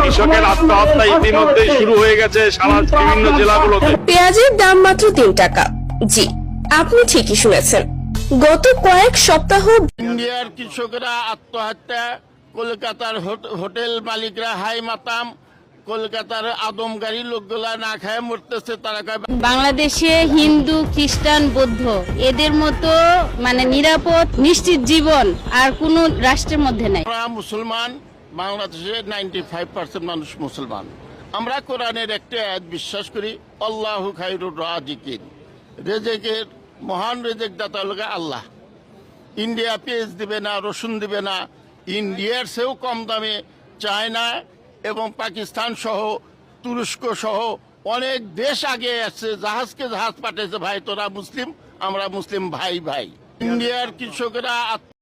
কৃষকের আত্মহত্যা ইতিমধ্যেই শুরু হয়ে গেছে সারা বিভিন্ন জেলাগুলোতে। পেঁয়াজের দাম মাত্র 3 টাকা। জি, আপনি ঠিকই শুনেছেন। গত কয়েক সপ্তাহ ইন্ডিয়ার কৃষকরা আত্মহত্যা, কলকাতার হোটেল মালিকরা হাই মাতাম, কলকাতার আদমগাড়ি লোকগুলা না খায় মরতেছে। তারা বাংলাদেশে হিন্দু, খ্রিস্টান, বৌদ্ধ এদের মতো নিরাপদ নিশ্চিত জীবন আর কোন রাষ্ট্রের মধ্যে নাই। আমরা মুসলমান, বাংলাদেশে 95% মানুষ মুসলমান। আমরা কোরআনের একটা আয়াত বিশ্বাস করি, আল্লাহু খায়রুর রাজিকিন, রেজেকের মহান রেজেক দাতা হলো আল্লাহ। ইন্ডিয়া পেঁয়াজ দিবে না, রসুন দিবে না। ইন্ডিয়ার চেয়েও কম দামে চায়না এবং পাকিস্তান সহ, তুরস্ক সহ অনেক দেশ আগে আসছে, জাহাজকে জাহাজ পাঠিয়েছে। ভাই তোরা মুসলিম, আমরা মুসলিম, ভাই ভাই। ইন্ডিয়ার কৃষকরা